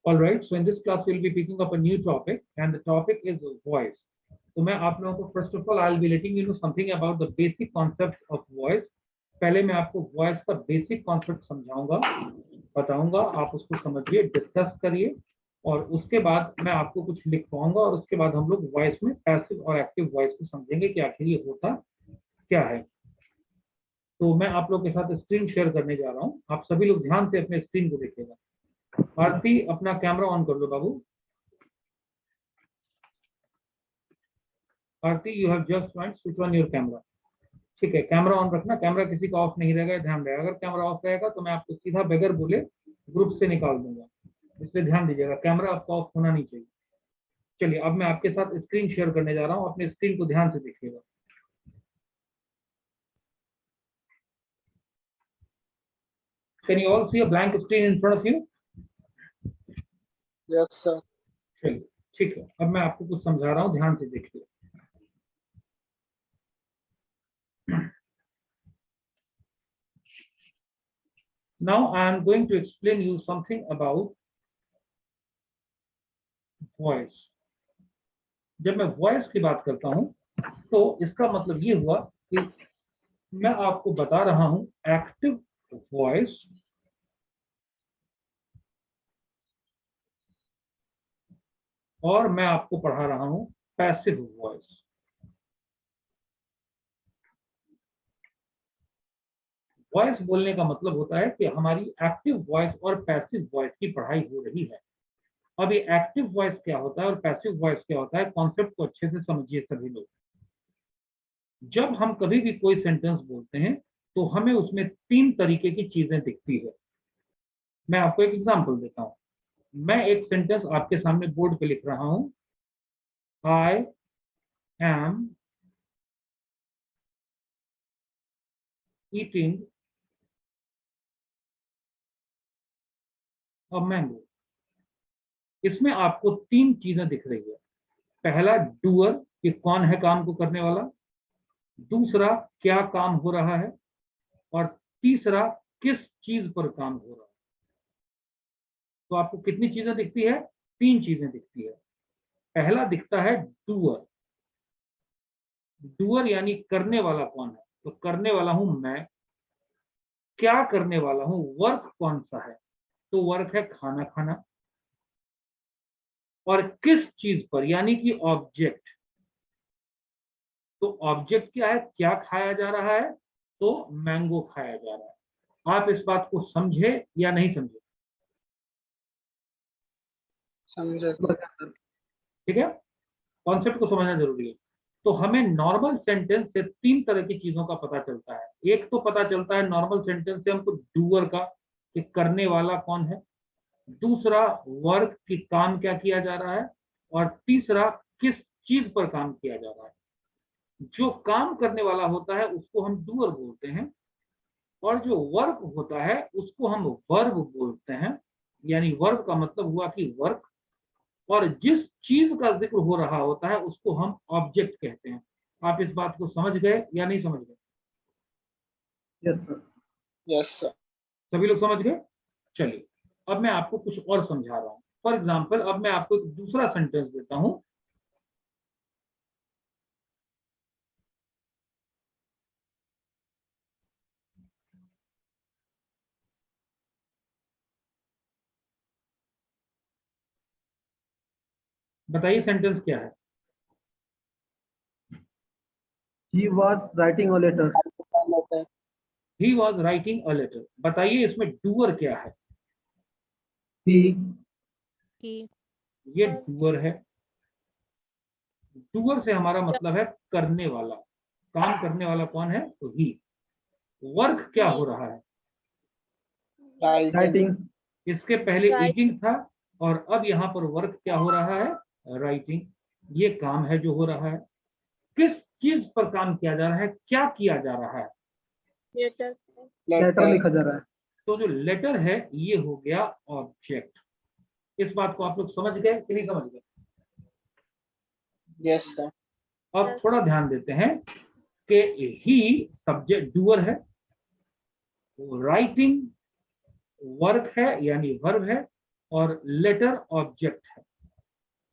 All right, so in this class we'll be picking up a new topic and the topic is voice. तो मैं आप लोगों को first of all I'll be letting you know something about the basic concepts of voice. पहले मैं आपको voice का basic concept समझाऊंगा, बताऊंगा, आप उसको समझिए, डिस्कस करिए और उसके बाद मैं आपको कुछ लिखवाऊंगा और उसके बाद हम लोग वॉइस में पैसिव और एक्टिव वॉइस को समझेंगे कि आखिर ये होता क्या है। तो मैं आप लोग के साथ स्क्रीन शेयर करने जा रहा हूँ, आप सभी लोग ध्यान से अपने स्क्रीन को देखिएगा। आरती अपना कैमरा ऑन कर लो बाबू। Aarti you have just joined, switch on your camera. ठीक है, कैमरा ऑन रखना, कैमरा किसी का ऑफ नहीं रहेगा, ध्यान रहेगा। अगर कैमरा ऑफ रहेगा तो मैं आपको सीधा बगैर बोले ग्रुप से निकाल दूंगा, इसलिए ध्यान दीजिएगा, कैमरा आपका ऑफ होना नहीं चाहिए। चलिए अब मैं आपके साथ स्क्रीन शेयर करने जा रहा हूँ, अपने स्क्रीन को ध्यान से देखिएगा। Can you all see a blank screen in front of you? Yes, sir. चलिए ठीक है, अब मैं आपको कुछ समझा रहा हूँ, ध्यान से देखिए। Now I am going to explain you something about voice. जब मैं वॉइस की बात करता हूं तो इसका मतलब ये हुआ कि मैं आपको बता रहा हूं एक्टिव वॉइस और मैं आपको पढ़ा रहा हूं पैसिव वॉइस। वॉइस बोलने का मतलब होता है कि हमारी एक्टिव वॉइस और पैसिव वॉइस की पढ़ाई हो रही है। अब ये एक्टिव वॉइस क्या होता है और पैसिव वॉइस क्या होता है, कॉन्सेप्ट को अच्छे से समझिए सभी लोग। जब हम कभी भी कोई सेंटेंस बोलते हैं तो हमें उसमें 3 तरीके की चीजें दिखती है। मैं आपको एक एग्जांपल देता हूं। मैं एक सेंटेंस आपके सामने बोर्ड पे लिख रहा हूं, I am eating a mango. इसमें आपको 3 चीजें दिख रही है। पहला डूअर, कि कौन है काम को करने वाला, दूसरा क्या काम हो रहा है, और तीसरा किस चीज पर काम हो रहा है। तो आपको कितनी चीजें दिखती है, 3 चीजें दिखती है। पहला दिखता है डूअर। डूअर यानी करने वाला कौन है, तो करने वाला हूं मैं। क्या करने वाला हूं, वर्क कौन सा है, तो वर्क है खाना खाना। और किस चीज पर, यानी कि ऑब्जेक्ट। तो ऑब्जेक्ट क्या है, क्या खाया जा रहा है, तो मैंगो खाया जा रहा है। आप इस बात को समझे या नहीं समझे? समझे। ठीक है, कॉन्सेप्ट को समझना जरूरी है। तो हमें नॉर्मल सेंटेंस से 3 तरह की चीजों का पता चलता है। एक तो पता चलता है नॉर्मल सेंटेंस से हमको डूअर का, कि करने वाला कौन है। दूसरा वर्क, की काम क्या किया जा रहा है। और तीसरा किस चीज पर काम किया जा रहा है। जो काम करने वाला होता है उसको हम डूअर बोलते हैं और जो वर्क होता है उसको हम वर्ब बोलते हैं। यानी वर्ब का मतलब हुआ कि वर्क, और जिस चीज का जिक्र हो रहा होता है उसको हम ऑब्जेक्ट कहते हैं। आप इस बात को समझ गए या नहीं समझ गए? Yes sir. Yes sir. सभी लोग समझ गए? चलिए अब मैं आपको कुछ और समझा रहा हूं। फॉर एग्जाम्पल अब मैं आपको एक दूसरा सेंटेंस देता हूं। बताइए सेंटेंस क्या है? He was writing a letter. He was writing a letter। बताइए इसमें डूअर क्या है? He. ये डूअर है। डूअर से हमारा मतलब है करने वाला, काम करने वाला कौन है, तो ही। वर्क क्या हो रहा है, Writing. इसके पहले ईटिंग था और अब यहाँ पर वर्क क्या हो रहा है, राइटिंग। ये काम है जो हो रहा है। किस चीज पर काम किया जा रहा है, क्या किया जा रहा है, लेटर लिखा जा रहा है। तो जो लेटर है ये हो गया ऑब्जेक्ट। इस बात को आप लोग समझ गए कि नहीं समझ गए? Yes sir. अब थोड़ा ध्यान देते हैं कि ही सब्जेक्ट डूअर है, राइटिंग वर्क है यानी वर्ब है, और लेटर ऑब्जेक्ट है।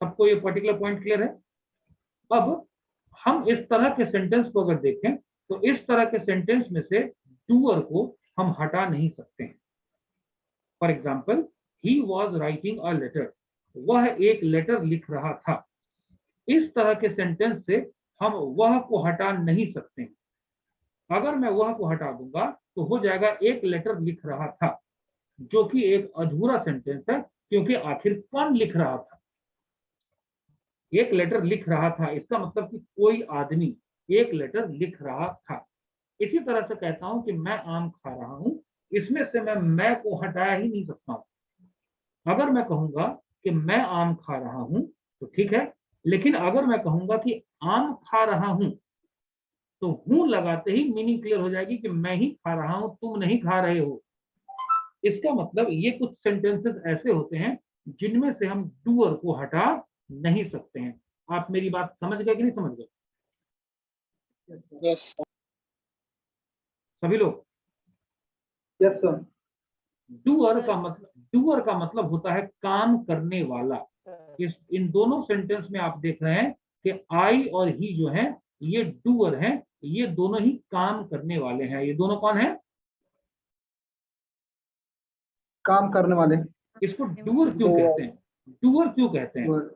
सबको ये पर्टिकुलर पॉइंट क्लियर है? अब हम इस तरह के सेंटेंस को अगर देखें तो इस तरह के सेंटेंस में से डूअर को हम हटा नहीं सकते हैं। For example, he was writing a letter, वह एक लेटर लिख रहा था। इस तरह के सेंटेंस से हम वह को हटा नहीं सकते हैं। अगर मैं वह को हटा दूंगा तो हो जाएगा एक लेटर लिख रहा था, जो कि एक अधूरा सेंटेंस है, क्योंकि आखिर कौन लिख रहा था? एक लेटर लिख रहा था, इसका मतलब कि कोई आदमी एक लेटर लिख रहा था। इसी तरह से कहता हूं कि मैं आम खा रहा हूं, इसमें से मैं को हटाया ही नहीं सकता हूं। अगर मैं कहूंगा कि मैं आम खा रहा हूं तो ठीक है, लेकिन अगर मैं कहूंगा कि आम खा रहा हूं तो हूं लगाते ही मीनिंग क्लियर हो जाएगी कि मैं ही खा रहा हूं, तुम नहीं खा रहे हो। इसका मतलब ये कुछ सेंटेंसेस ऐसे होते हैं जिनमें से हम डूअर को हटा नहीं सकते हैं। आप मेरी बात समझ गए कि नहीं समझ गए यस सर। सभी लोग? Yes, sir. डूअर का मतलब होता है काम करने वाला। इन दोनों सेंटेंस में आप देख रहे हैं कि आई और ही जो है ये डूअर हैं, ये दोनों ही काम करने वाले हैं। ये दोनों कौन है? काम करने वाले। इसको डूअर क्यों डू कहते हैं? डूअर क्यों कहते हैं? Word.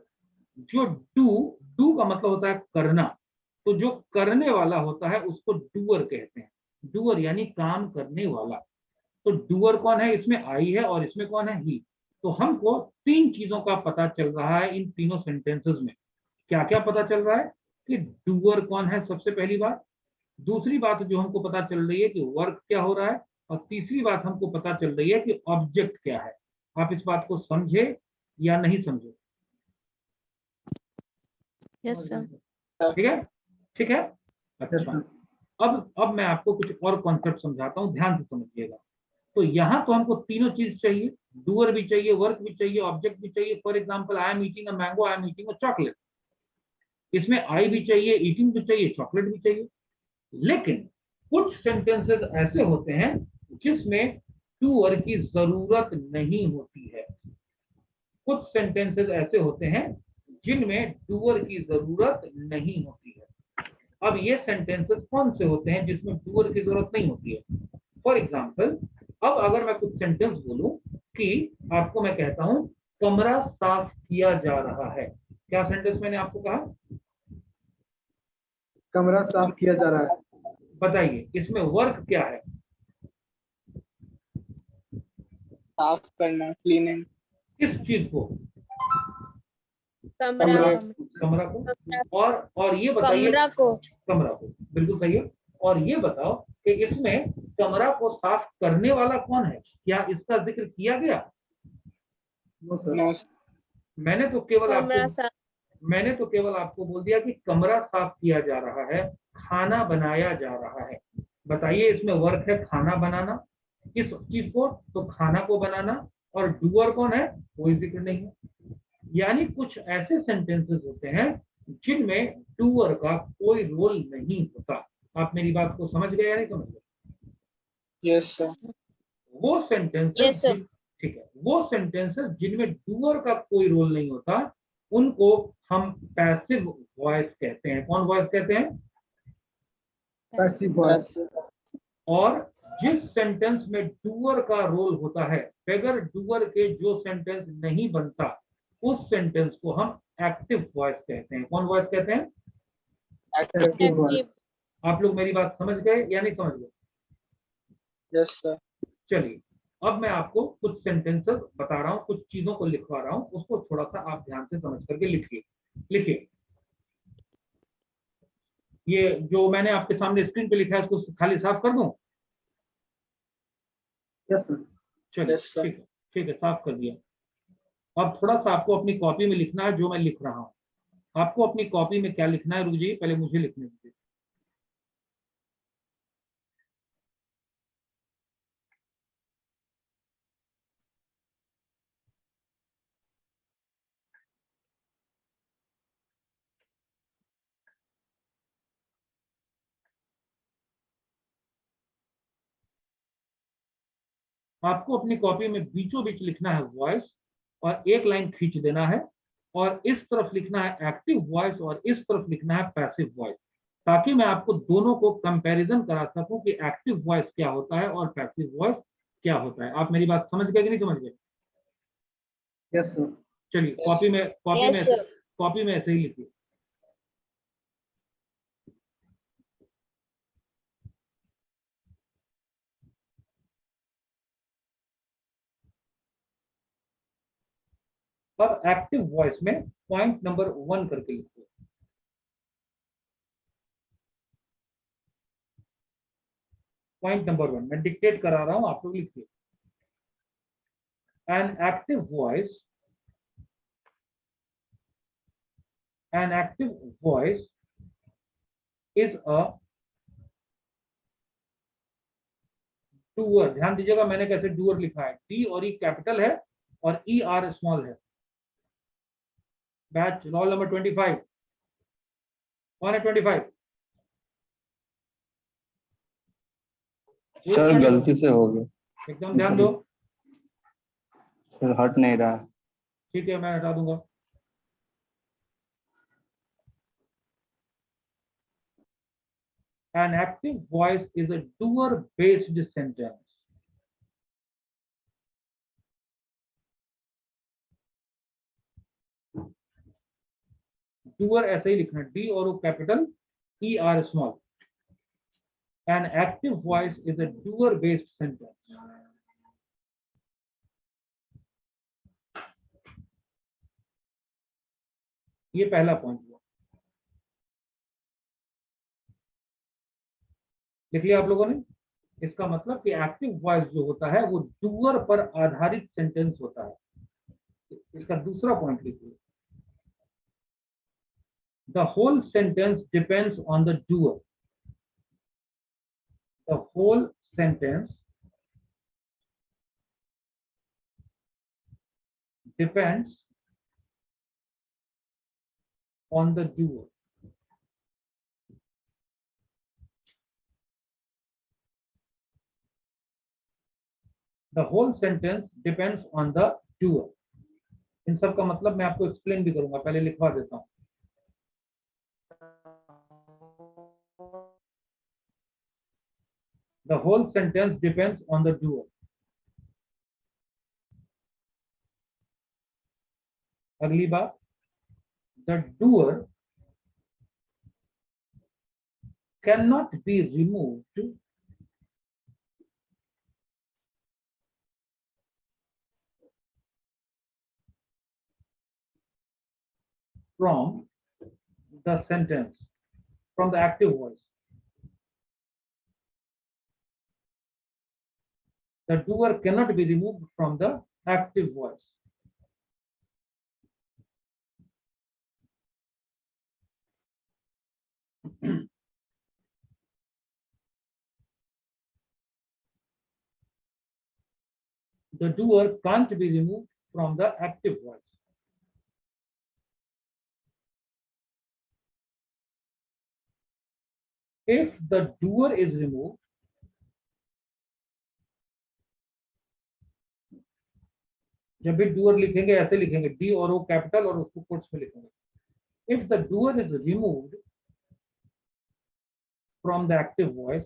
जो डू का मतलब होता है करना, तो जो करने वाला होता है उसको डूअर कहते हैं। डूअर यानी काम करने वाला। तो डूअर कौन है? इसमें आई है और इसमें कौन है? ही। तो हमको तीन चीजों का पता चल रहा है इन तीनों सेंटेंसेस में। क्या क्या पता चल रहा है? कि डूअर कौन है, सबसे पहली बात। दूसरी बात जो हमको पता चल रही है कि वर्क क्या हो रहा है। और तीसरी बात हमको पता चल रही है कि ऑब्जेक्ट क्या है। आप इस बात को समझे या नहीं समझे? Yes sir. ठीक है? ठीक है, Yes, अच्छा। sir. अब मैं आपको कुछ और कॉन्सेप्ट समझाता हूँ, ध्यान से समझिएगा। तो यहाँ तो हमको तीनों चीज चाहिए, डूअर भी चाहिए, वर्क भी चाहिए, ऑब्जेक्ट भी चाहिए। For example, I am eating a mango, I am eating a chocolate. इसमें आई भी चाहिए, ईटिंग भी चाहिए, चॉकलेट भी चाहिए। लेकिन कुछ सेंटेंसेस ऐसे होते हैं जिसमें डूअर की जरूरत नहीं होती है। कुछ सेंटेंसेस ऐसे होते हैं जिनमें डूअर की जरूरत नहीं होती है। अब ये सेंटेंसेस कौन से होते हैं जिसमें डूअर की जरूरत नहीं होती है? फॉर एग्जाम्पल, अब अगर मैं कुछ सेंटेंस बोलूं कि आपको मैं कहता हूं कमरा साफ किया जा रहा है, क्या सेंटेंस मैंने आपको कहा? कमरा साफ किया जा रहा है। बताइए, इसमें वर्क क्या है? साफ करना, क्लीनिंग। किस चीज को? कमरा कमरे। कमरा को। और ये बताइए, कमरा को। कमरा को, बिल्कुल सही है। और ये बताओ कि इसमें कमरा को साफ करने वाला कौन है? क्या इसका जिक्र किया गया? No, sir. नो। मैंने तो केवल कमरा आपको साफ। मैंने तो केवल आपको बोल दिया कि कमरा साफ किया जा रहा है, खाना बनाया जा रहा है। बताइए, इसमें वर्क है खाना बनाना, किस चीज को? तो खाना को बनाना। और डूअर कौन है? कोई जिक्र नहीं है। यानी कुछ ऐसे सेंटेंसेस होते हैं जिनमें डूअर का कोई रोल नहीं होता। आप मेरी बात को समझ गए या नहीं समझ गए? Yes sir. वो सेंटेंसेस यस सर। ठीक है, वो सेंटेंसेस जिनमें डूअर का कोई रोल नहीं होता उनको हम पैसिव वॉइस कहते हैं। कौन वॉइस कहते हैं? Passive voice. और जिस सेंटेंस में डूअर का रोल होता है, बगैर डूअर के जो सेंटेंस नहीं बनता, उस सेंटेंस को हम एक्टिव वॉइस कहते हैं। कौन वॉइस कहते हैं? Active voice. एक्टिव। आप लोग मेरी बात समझ गए या नहीं समझ गए? Yes sir. चलिए, अब मैं आपको कुछ सेंटेंसेस बता रहा हूँ, कुछ चीजों को लिखवा रहा हूँ, उसको थोड़ा सा आप ध्यान से समझ करके लिखिए। लिखिए, ये जो मैंने आपके सामने स्क्रीन पे लिखा है उसको खाली साफ कर दूं? Yes, sir. चलिए, यस सर। ठीक है, ठीक है, साफ कर दिया। अब थोड़ा सा आपको अपनी कॉपी में लिखना है जो मैं लिख रहा हूँ। आपको अपनी कॉपी में क्या लिखना है, रुक जाइए, पहले मुझे लिखने दीजिए। आपको अपनी कॉपी में बीचों बीच लिखना है वॉइस, और एक लाइन खींच देना है, और इस तरफ लिखना है एक्टिव वॉइस और इस तरफ लिखना है पैसिव वॉइस, ताकि मैं आपको दोनों को कंपैरिजन करा सकूं कि एक्टिव वॉइस क्या होता है और पैसिव वॉइस क्या होता है। आप मेरी बात समझ गए कि नहीं समझ गए? Yes sir. चलिए Yes. Yes, sir. कॉपी में ऐसे ही लिखिए। अब एक्टिव वॉइस में पॉइंट नंबर 1 करके लिखिए। पॉइंट नंबर 1 मैं डिक्टेट करा रहा हूं, आप लोग लिखिए। An active voice, an active voice is a doer। ध्यान दीजिएगा मैंने कैसे डूअर लिखा है, डी और ई कैपिटल है और ई आर स्मॉल है। बैच रोल नंबर 25, कौन है 25? सर गलती से हो गया एकदम ध्यान दो। सर, हट नहीं रहा है। ठीक है, मैं हटा दूंगा। An active voice is a doer based sentence। Doer ऐसे ही लिखना, डी और O capital, E R small. An active voice is a doer based sentence। ये पहला पॉइंट हुआ, लिख लिया आप लोगों ने? इसका मतलब कि एक्टिव वॉइस जो होता है वो डूअर पर आधारित सेंटेंस होता है। इसका दूसरा पॉइंट लिखिए, the whole sentence depends on the doer. The whole sentence depends on the doer. The whole sentence depends on the doer. इन सब का मतलब मैं आपको एक्सप्लेन भी करूंगा, पहले लिखवा देता हूं। The whole sentence depends on the doer। अगली बात, the doer cannot be removed from the sentence, from the active voice। The doer cannot be removed from the active voice। The doer can't be removed from the active voice। If the doer is removed, जब भी doer लिखेंगे ऐसे लिखेंगे, D और O capital और उसको quotes में लिखेंगे। If the doer is removed from the active voice,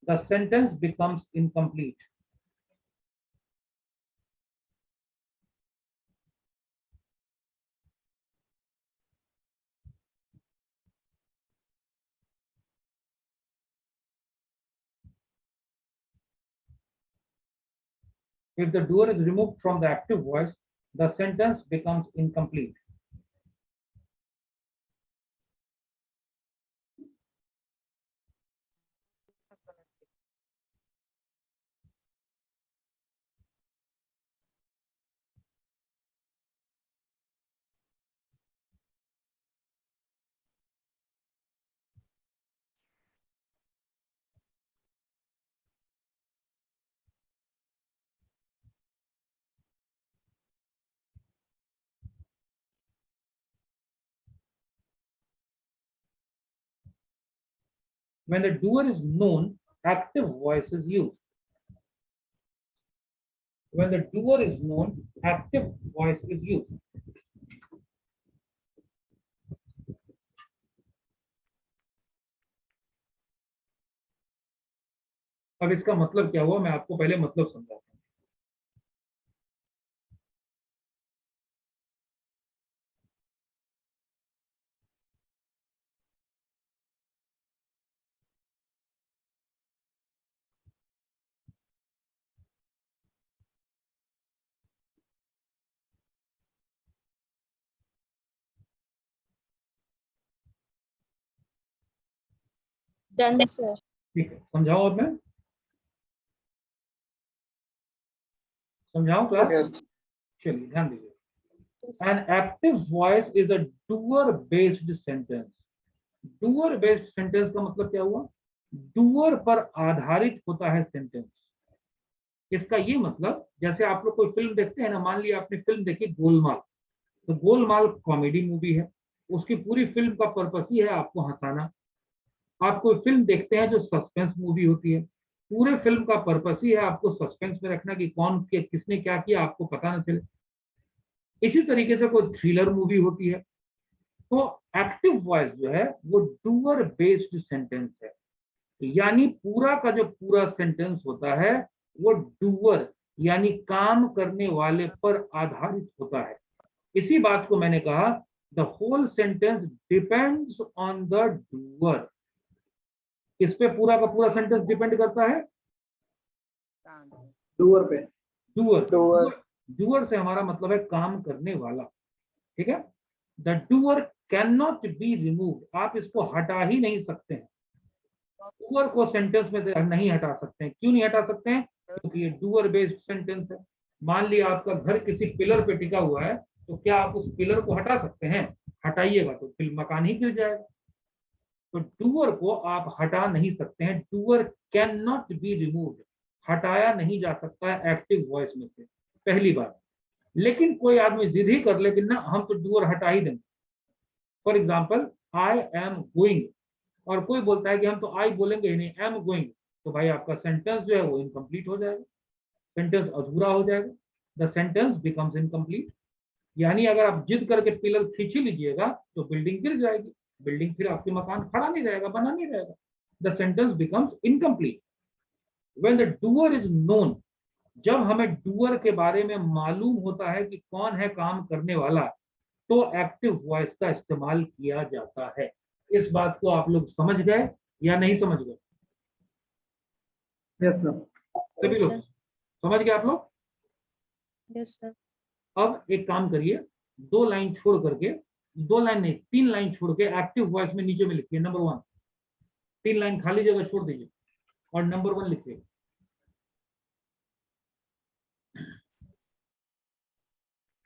the sentence becomes incomplete। If the doer is removed from the active voice, the sentence becomes incomplete। When the doer is known, active voice is used. When the doer is known, active voice is used. अब इसका मतलब क्या हुआ, मैं आपको पहले मतलब समझाता हूं। Done, sir. ठीक है, समझाओ। अब मैं समझाऊं क्लास? Yes. चलिए ध्यान दीजिए। Yes. An active voice is a doer based sentence. doer based sentence का मतलब क्या हुआ? doer पर आधारित होता है सेंटेंस। इसका ये मतलब, जैसे आप लोग कोई फिल्म देखते हैं ना, मान लिया आपने फिल्म देखी गोलमाल, तो गोलमाल कॉमेडी मूवी है, उसकी पूरी फिल्म का पर्पस ही है आपको हंसाना। आप कोई फिल्म देखते हैं जो सस्पेंस मूवी होती है, पूरे फिल्म का पर्पस ही है आपको सस्पेंस में रखना कि कौन के किसने क्या किया आपको पता न चले। इसी तरीके से कोई थ्रिलर मूवी होती है। तो एक्टिव वॉइस जो है वो डूअर बेस्ड सेंटेंस है, यानी पूरा का जो पूरा सेंटेंस होता है वो डूअर यानी काम करने वाले पर आधारित होता है। इसी बात को मैंने कहा the whole sentence depends on the doer. इस पे पूरा का पूरा सेंटेंस डिपेंड करता है डूअर पे। डूअर। Doer. डूअर से हमारा मतलब है काम करने वाला, ठीक है। The doer can not be remove, आप इसको हटा ही नहीं सकते हैं। डूअर को सेंटेंस में से नहीं हटा सकते हैं। क्यों नहीं हटा सकते हैं? क्योंकि ये डूअर बेस्ड सेंटेंस है। मान लिया आपका घर किसी पिलर पे टिका हुआ है, तो क्या आप उस पिलर को हटा सकते हैं? हटाइएगा तो फिर मकान ही गिर जाएगा। तो डूअर को आप हटा नहीं सकते हैं। Doer can not be removed, हटाया नहीं जा सकता है एक्टिव वॉइस में से, पहली बात। लेकिन कोई आदमी जिद ही कर ले कि ना हम तो डूअर हटा ही देंगे। For example I am going, और कोई बोलता है कि हम तो आई बोलेंगे ही नहीं, एम गोइंग, तो भाई आपका सेंटेंस जो है वो इनकम्प्लीट हो जाएगा, सेंटेंस अधूरा हो जाएगा। The sentence becomes incomplete. यानी अगर आप जिद करके पिलर खींच ही लीजिएगा तो बिल्डिंग गिर जाएगी, बिल्डिंग फिर आपके मकान खड़ा नहीं रहेगा, बना नहीं रहेगा। The sentence becomes incomplete. When the doer is known, जब हमें डूअर के बारे में मालूम होता है कि कौन है काम करने वाला, तो एक्टिव वॉइस का इस्तेमाल किया जाता है। इस बात को आप लोग समझ गए या नहीं समझ गए? Yes sir. सभी Yes, लोग sir. समझ गए आप लोग? Yes, sir. अब एक काम करिए, 2 लाइन छोड़ करके, 2 लाइन नहीं 3 लाइन छोड़ के एक्टिव वॉइस में नीचे में लिखिए नंबर 1। 3 लाइन खाली जगह छोड़ दीजिए और नंबर 1 लिखिए।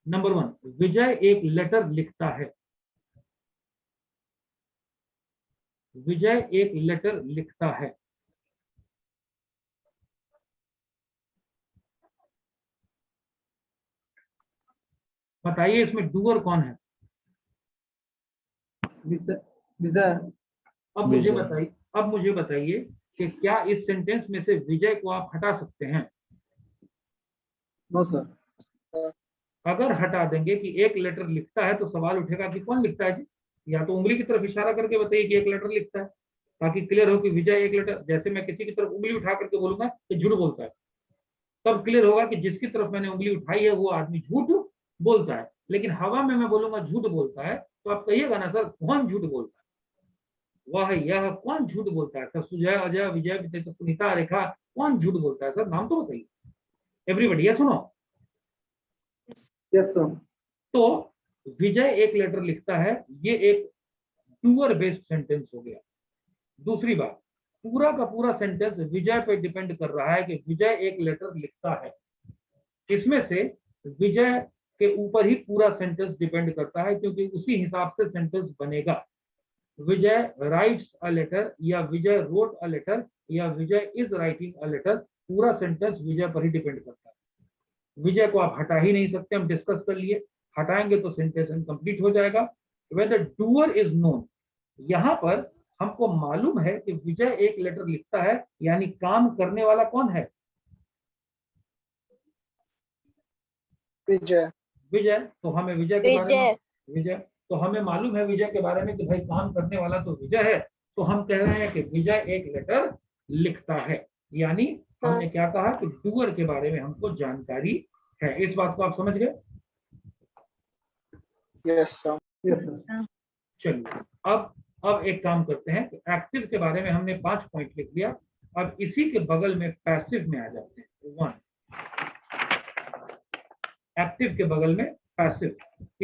नंबर 1, विजय एक लेटर लिखता है। विजय एक लेटर लिखता है। बताइए इसमें डूअर कौन है? विजय। विजय। अब मुझे विजय। बताइए, अब मुझे बताइए कि क्या इस सेंटेंस में से विजय को आप हटा सकते हैं? No sir. अगर हटा देंगे कि एक लेटर लिखता है तो सवाल उठेगा कि कौन लिखता है जी? या तो उंगली की तरफ इशारा करके बताइए कि एक लेटर लिखता है, ताकि क्लियर हो कि विजय एक लेटर। जैसे मैं किसी की तरफ उंगली उठा करके बोलूंगा कि झूठ बोलता है, तब क्लियर होगा कि जिसकी तरफ मैंने उंगली उठाई है वो आदमी झूठ बोलता है। लेकिन हवा में मैं बोलूंगा झूठ बोलता है, तो आप कहिएगा ना सर कौन झूठ बोलता है? वह यह कौन झूठ बोलता है? सर सुजय, अजय, विजय, सुनीता, रेखा, कौन झूठ बोलता है? सर नाम तो बताइए एवरीबॉडी। सुनो, यस सर। तो विजय एक लेटर लिखता है, ये एक डूअर बेस्ड सेंटेंस हो गया। दूसरी बात, पूरा का पूरा सेंटेंस विजय पे डिपेंड कर रहा है कि विजय एक लेटर लिखता है। इसमें से विजय के ऊपर ही पूरा सेंटेंस डिपेंड करता है, क्योंकि उसी हिसाब से सेंटेंस बनेगा। विजय राइट्स अ लेटर, या विजय रोट अ लेटर, या विजय इज राइटिंग अ लेटर, पूरा सेंटेंस विजय पर ही डिपेंड करता है। विजय को आप हटा ही नहीं सकते, हम डिस्कस कर लिए। हटाएंगे तो सेंटेंस इनकम्प्लीट हो जाएगा। When the doer is known, यहां पर हमको मालूम है कि विजय एक लेटर लिखता है, यानी काम करने वाला कौन है? विजय, विजय। तो हमें विजय के बारे में विजय, विजय तो हमें मालूम है विजय के बारे में कि भाई काम करने वाला तो विजय है। तो हम कह रहे हैं कि विजय एक लेटर लिखता है, यानी हमने क्या कहा कि डूअर के बारे में हमको जानकारी है। इस बात को आप समझ गए? yes sir, Yes, sir. चलिए, अब एक काम करते हैं कि एक्टिव के बारे में हमने 5 पॉइंट लिख लिया। अब इसी के बगल में पैसिव में आ जाते हैं। 1, एक्टिव के बगल में पैसिव।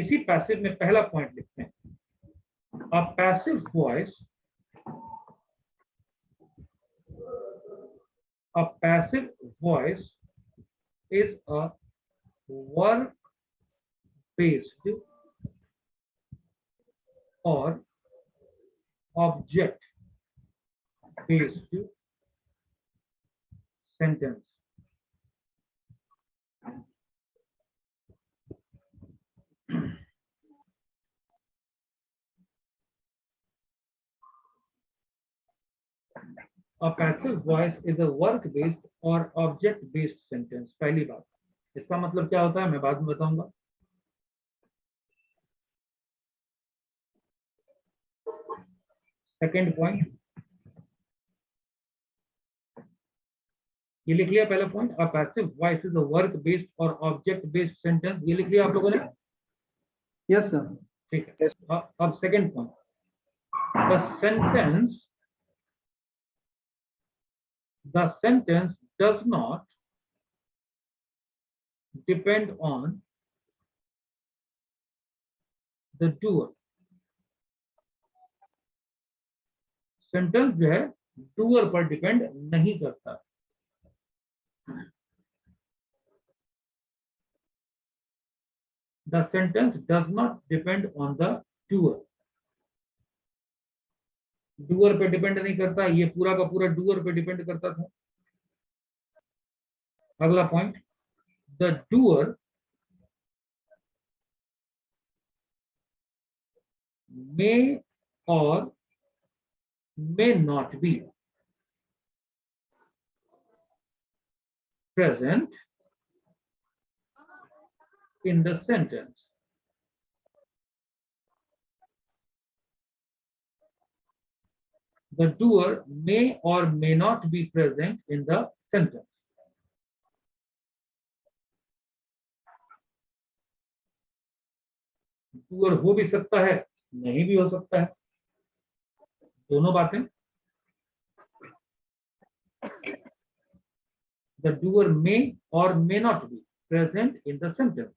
इसी पैसिव में पहला पॉइंट लिखते हैं, अ passive voice, a passive voice is a work based or object based sentence. A passive voice is a work based or object based sentence. पहली बात, इसका मतलब क्या होता है मैं बाद में बताऊंगा। सेकेंड पॉइंट, ये लिख लिया पहला point, a passive voice is a work based और ऑब्जेक्ट बेस्ड सेंटेंस। ये लिख लिया आप लोगों ने? Yes, sir. ठीक है। Yes. अब second point, the sentence does not depend on the doer. Sentence जो है डूअर पर डिपेंड नहीं करता। The sentence does not depend on the doer. Doer पे डिपेंड नहीं करता, ये पूरा का पूरा डूअर पे डिपेंड करता था। अगला पॉइंट, द डूअर मे और may not be present in the sentence. The doer may or may not be present in the sentence. Doer हो भी सकता है, नहीं भी हो सकता है, दोनों बातें। The doer may or may not be present in the sentence.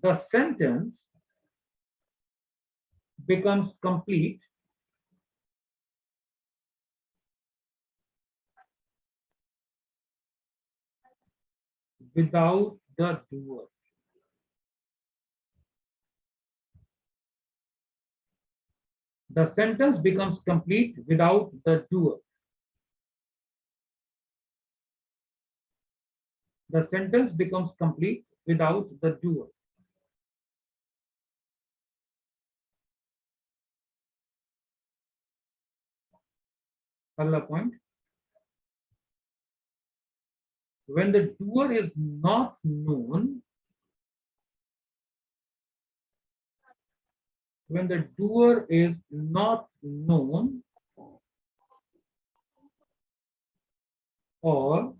The sentence becomes complete without the doer. The sentence becomes complete without the doer. The sentence becomes complete without the doer. अगला point, when the doer is not known, when the doer is not known or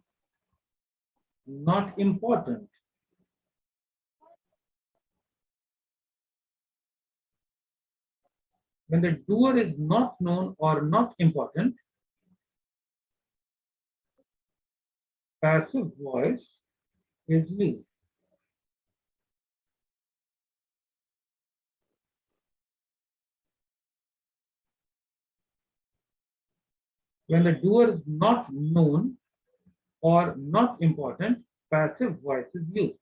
not important, when the doer is not known or not important, passive voice is used. When the doer is not known or not important, passive voice is used.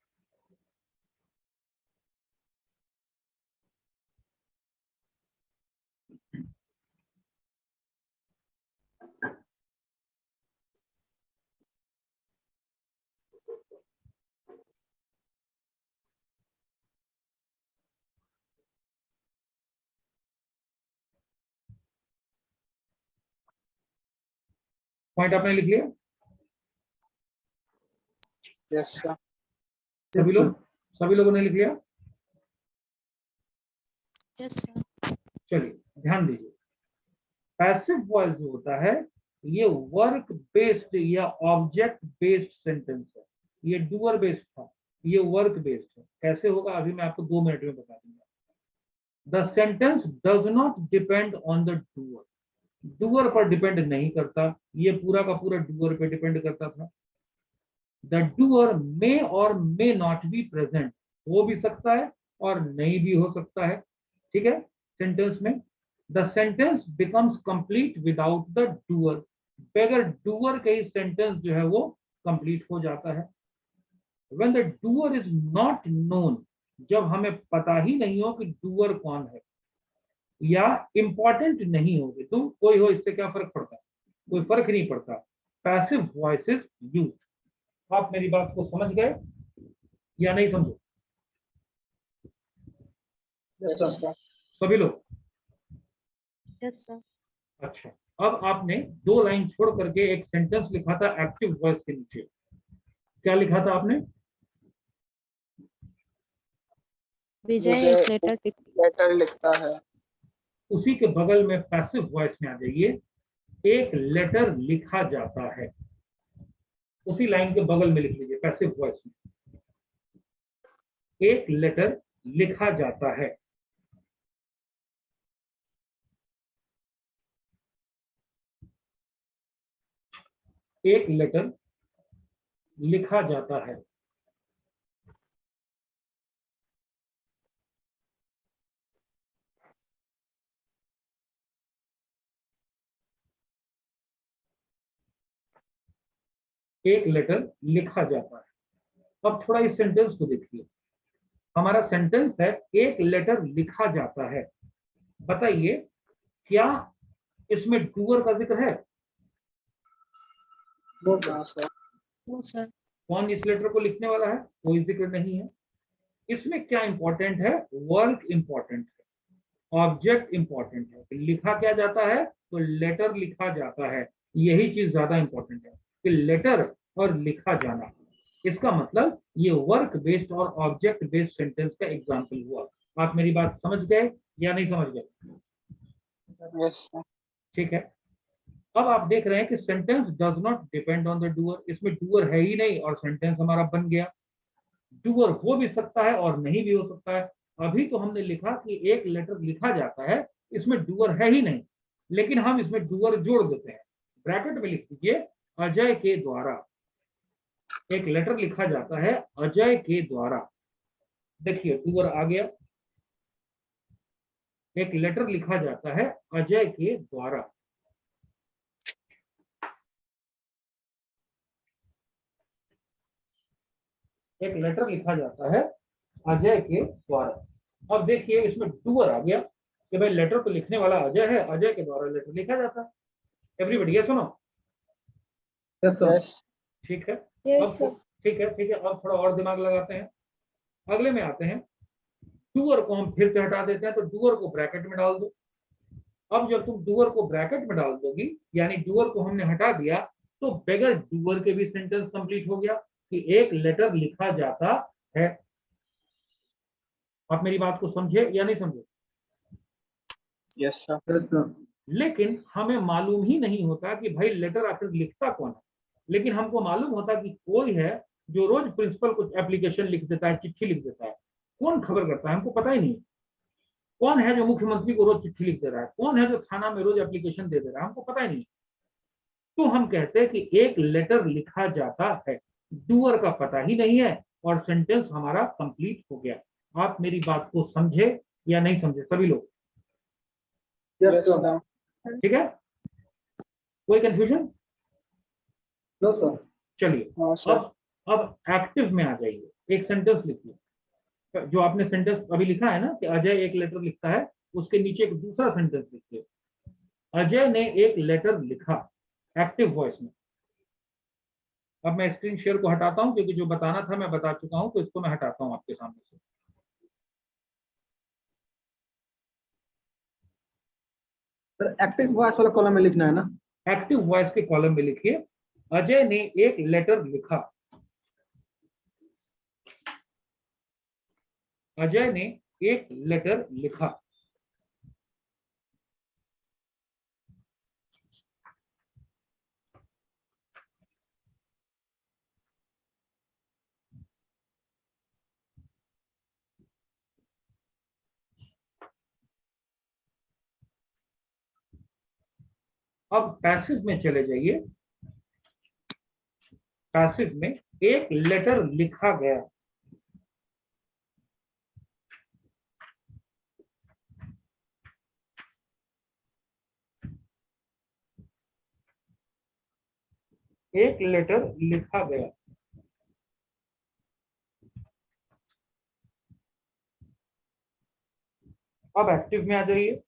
Point आपने लिख लिया? Yes, sir. Yes, सभी sir. लोग, सभी लोगों ने लिख लिया? Yes, sir. चलिए ध्यान दीजिए, पैसिव वॉइस जो होता है ये वर्क बेस्ड या ऑब्जेक्ट बेस्ड सेंटेंस है। ये डूअर बेस्ड था, ये वर्क बेस्ड है। कैसे होगा अभी मैं आपको 2 मिनट में बता दूंगा। The sentence does not depend on the doer, doer पर डिपेंड नहीं करता, ये पूरा का पूरा डूअर पे डिपेंड करता था। द डूअर मे और मे नॉट बी प्रेजेंट, हो भी सकता है और नहीं भी हो सकता है, ठीक है। सेंटेंस में the sentence becomes complete without the doer, बगैर डूअर के ही सेंटेंस जो है वो कंप्लीट हो जाता है। When the doer is not known, जब हमें पता ही नहीं हो कि डूअर कौन है या इंपॉर्टेंट नहीं होगी, तो कोई हो इससे क्या फर्क पड़ता है? कोई फर्क नहीं पड़ता। Passive voice is used. आप मेरी बात को समझ गए या नहीं समझे? Yes, sir. सभी लोग? Yes, sir. अच्छा, अब आपने 2 लाइन छोड़ करके एक सेंटेंस लिखा था एक्टिव वॉइस के नीचे। क्या लिखा था आपने? विजय विजय एक लेटर लेटर लिखता है। उसी के बगल में पैसिव वॉइस में आ जाइए, एक लेटर लिखा जाता है। उसी लाइन के बगल में लिख लीजिए पैसिव वॉइस में, एक लेटर लिखा जाता है। एक लेटर लिखा जाता है। एक लेटर लिखा जाता है। अब थोड़ा इस सेंटेंस को देखिए, हमारा सेंटेंस है एक लेटर लिखा जाता है। बताइए क्या इसमें डूअर का जिक्र है? No, sir. हाँ सर। No, sir. कौन इस लेटर को लिखने वाला है? कोई जिक्र नहीं है। इसमें क्या इंपॉर्टेंट है? वर्क इंपॉर्टेंट है, ऑब्जेक्ट इंपॉर्टेंट है। लिखा क्या जाता है? तो लेटर लिखा जाता है। यही चीज ज्यादा इंपॉर्टेंट है कि लेटर और लिखा जाना। इसका मतलब ये वर्क बेस्ड और ऑब्जेक्ट बेस्ड सेंटेंस का एग्जांपल हुआ। आप मेरी बात समझ गए या नहीं समझ गए? Yes, sir. ठीक है। अब आप देख रहे हैं कि sentence does not depend on the doer, इसमें डूअर है ही नहीं और सेंटेंस हमारा बन गया। डूअर हो भी सकता है और नहीं भी हो सकता है। अभी तो हमने लिखा कि एक लेटर लिखा जाता है, इसमें डूअर है ही नहीं, लेकिन हम इसमें डूअर जोड़ देते हैं। ब्रैकेट में लिख दीजिए अजय के द्वारा। एक लेटर लिखा जाता है अजय के द्वारा। देखिए डूअर आ गया। एक लेटर लिखा जाता है अजय के द्वारा। एक लेटर लिखा जाता है अजय के द्वारा। अब देखिए इसमें डूअर आ गया कि भाई लेटर तो लिखने वाला अजय है, अजय के द्वारा लेटर लिखा जाता है। एवरीबॉडी ये सुनो। Yes, sir. Yes. ठीक है। Yes, अब sir. ठीक है, ठीक है। अब थोड़ा और दिमाग लगाते हैं, अगले में आते हैं। डूअर को हम फिर से हटा देते हैं, तो डूअर को ब्रैकेट में डाल दो। अब जब तुम डूअर को ब्रैकेट में डाल दोगी, यानी डूअर को हमने हटा दिया, तो बगैर डूअर के भी सेंटेंस कंप्लीट हो गया कि एक लेटर लिखा जाता है। आप मेरी बात को समझे या नहीं समझे? Yes, sir. Yes, sir. लेकिन हमें मालूम ही नहीं होता कि भाई लेटर आखिर लिखता कौन है। लेकिन हमको मालूम होता कि कोई है जो रोज प्रिंसिपल कुछ एप्लीकेशन लिख देता है, चिट्ठी लिख देता है। कौन खबर करता है? हमको पता ही नहीं। कौन है जो मुख्यमंत्री को रोज चिट्ठी लिख दे रहा है? कौन है जो थाना में रोज एप्लीकेशन दे रहा है? हमको पता ही नहीं। तो हम कहते हैं कि एक लेटर लिखा जाता है, डूअर का पता ही नहीं है और सेंटेंस हमारा कंप्लीट हो गया। आप मेरी बात को समझे या नहीं समझे सभी लोग? Yes, Yes, sir. sir. ठीक है, कोई कंफ्यूजन? No, sir. चलिए हाँ सर। अब एक्टिव में आ जाइए। एक सेंटेंस लिखिए, जो आपने सेंटेंस अभी लिखा है ना कि अजय एक लेटर लिखता है, उसके नीचे एक दूसरा सेंटेंस लिखिए, अजय ने एक लेटर लिखा, एक्टिव वॉइस में। अब मैं स्क्रीन शेयर को हटाता हूं क्योंकि जो बताना था मैं बता चुका हूं, तो इसको मैं हटाता हूं आपके सामने से। सर एक्टिव वॉइस वाला कॉलम में लिखना है ना? एक्टिव वॉइस के कॉलम में लिखिए अजय ने एक लेटर लिखा। अजय ने एक लेटर लिखा। अब पैसिव में चले जाइए। पैसिव में एक लेटर लिखा गया। एक लेटर लिखा गया। अब एक्टिव में आ जाइए।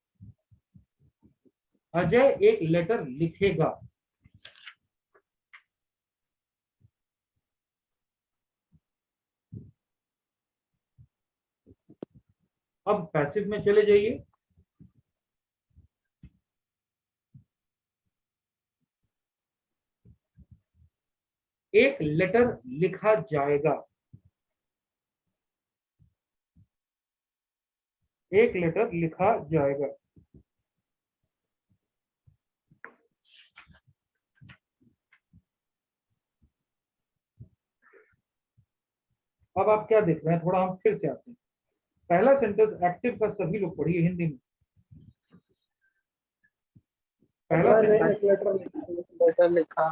अजय एक लेटर लिखेगा। अब पैसिव में चले जाइए। एक लेटर लिखा जाएगा। एक लेटर लिखा जाएगा। अब आप क्या देख रहे हैं, थोड़ा हम फिर से आते हैं। पहला सेंटेंस एक्टिव का सभी लोग पढ़िए हिंदी में। पहला अजय ने सेंटेंस एक लेटर लिखा।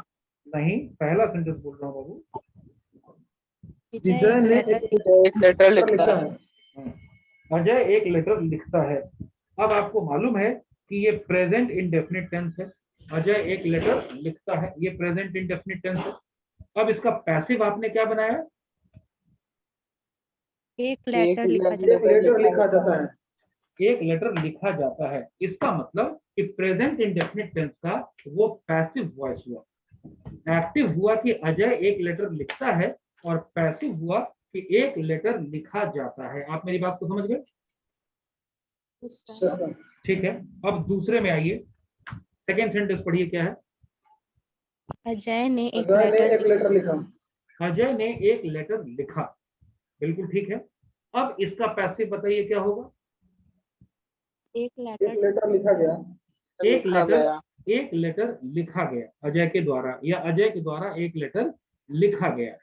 नहीं, पहला सेंटेंस बोल रहा हूँ बाबू। विजय विजय एक ने लेटर एक लेटर लिखता लिखा है। है। अजय एक लेटर लिखता है। अब आपको मालूम है कि ये प्रेजेंट इंडेफिनिट टेंस है। अजय एक लेटर लिखता है, ये प्रेजेंट इंडेफिनिट टेंस है। अब इसका पैसिव आपने क्या बनाया? एक लेटर लिखा एक लेटर लिखा जाता है। एक लेटर लिखा जाता है। इसका मतलब कि प्रेजेंट इंडेफिनिट टेंस का वो पैसिव वॉइस हुआ। एक्टिव हुआ कि अजय एक लेटर लिखता है, और पैसिव हुआ कि एक लेटर लिखा जाता है। आप मेरी बात को समझ गए? ठीक है, अब दूसरे में आइए। सेकेंड सेंटेंस पढ़िए, क्या है? अजय ने एक अजय ने लेटर एक लेटर लिखा। अजय ने एक लेटर लिखा। बिल्कुल ठीक है। अब इसका पैसिव बताइए क्या होगा? एक एक लेटर लेटर लिखा गया। एक लिखा लेटर गया। एक लेटर लिखा गया अजय के द्वारा, या अजय के द्वारा एक लेटर लिखा गया।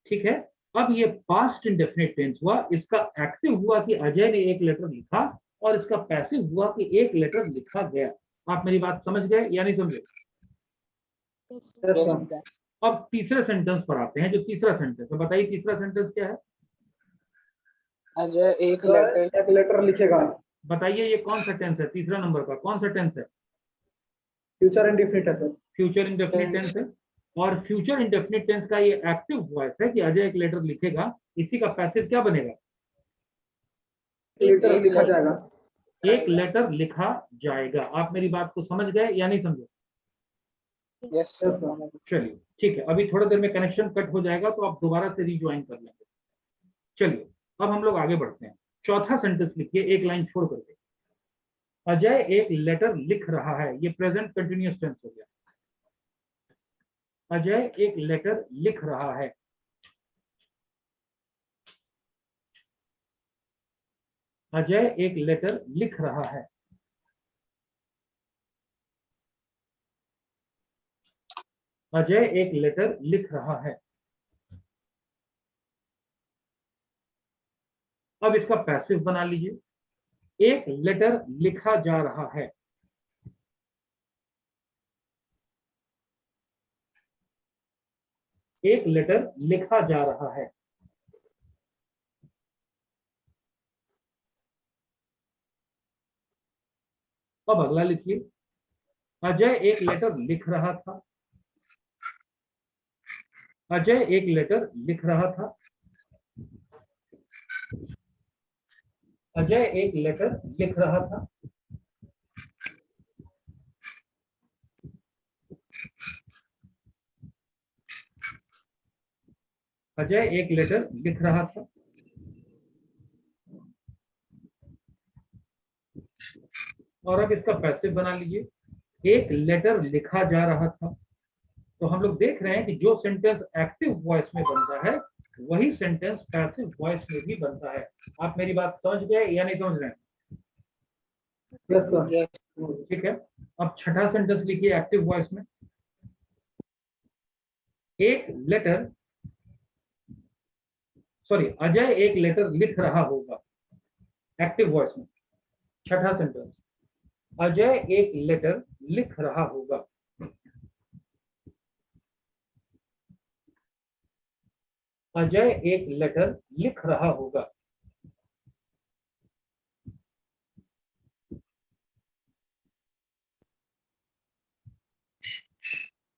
ठीक है। अब ये पास्ट इंडेफिनिट टेंस हुआ। इसका एक्टिव हुआ कि अजय ने एक लेटर लिखा, और इसका पैसिव हुआ कि एक लेटर लिखा गया। आप मेरी बात समझ गए या नहीं समझे? Yes Yes, sir. sir. अब तीसरे सेंटेंस पर आते हैं। जो तीसरा सेंटेंस है, बताइए तीसरा सेंटेंस क्या है? अजय एक अजय लेटर एक लेटर लिखेगा। बताइए ये कौन सा टेंस है? तीसरा नंबर का कौन सा टेंस है? फ्यूचर इंडेफिनिट है सर। फ्यूचर इंडेफिनिट टेंस है। और फ्यूचर इंडेफिनिट टेंस का ये एक्टिव वॉइस है कि अजय एक लेटर लिखेगा। इसी का पैसिव क्या बनेगा? लेटर एक लिखा लेटर जाएगा। एक लेटर लिखा जाएगा। आप मेरी बात को समझ गए या नहीं समझे? Yes yes sir. सर। चलिए ठीक है, अभी थोड़ी देर में कनेक्शन कट हो जाएगा, तो आप दोबारा से रिज्वाइन कर लेंगे। चलिए अब हम लोग आगे बढ़ते हैं। चौथा सेंटेंस लिखिए, एक लाइन छोड़ करके। अजय एक लेटर लिख रहा है। ये प्रेजेंट कंटिन्यूअस टेंस हो गया। अजय एक लेटर लिख रहा है। अजय एक लेटर लिख रहा है। अजय एक लेटर लिख रहा है। अब इसका पैसिव बना लीजिए। एक लेटर लिखा जा रहा है। एक लेटर लिखा जा रहा है। अब अगला लिखिए। अजय एक लेटर लिख रहा था। अजय एक लेटर लिख रहा था। अजय एक लेटर लिख रहा था। अजय एक लेटर लिख रहा था। और अब इसका पैसिव बना लीजिए। एक लेटर लिखा जा रहा था। तो हम लोग देख रहे हैं कि जो सेंटेंस एक्टिव वॉइस में बनता है वही सेंटेंस पैसिव वॉइस में भी बनता है। आप मेरी बात समझ गए या नहीं समझ रहे हैं? Yes sir. Yes. ठीक है, अब छठा सेंटेंस लिखिए एक्टिव वॉइस में। एक लेटर, सॉरी, अजय एक लेटर लिख रहा होगा, एक्टिव वॉइस में। छठा सेंटेंस, अजय एक लेटर लिख रहा होगा। अजय एक लेटर लिख रहा होगा।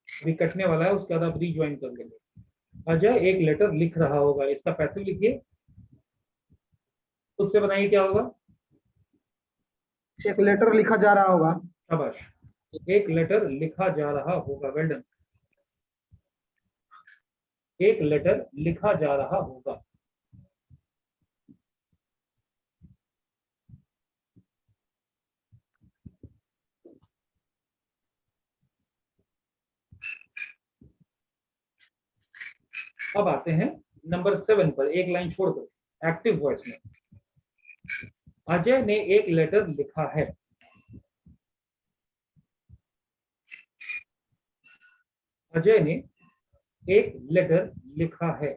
अभी कटने वाला है, उसके बाद आप रीज्वाइन कर लेंगे। अजय एक लेटर लिख रहा होगा, इसका पैसिव लिखिए, खुद से बनाइए क्या होगा। एक लेटर लिखा जा रहा होगा। शाबाश, एक लेटर लिखा जा रहा होगा, वेल डन। एक लेटर लिखा जा रहा होगा। अब आते हैं नंबर 7 पर, एक लाइन छोड़कर एक्टिव वॉइस में। अजय ने एक लेटर लिखा है। अजय ने एक लेटर लिखा है।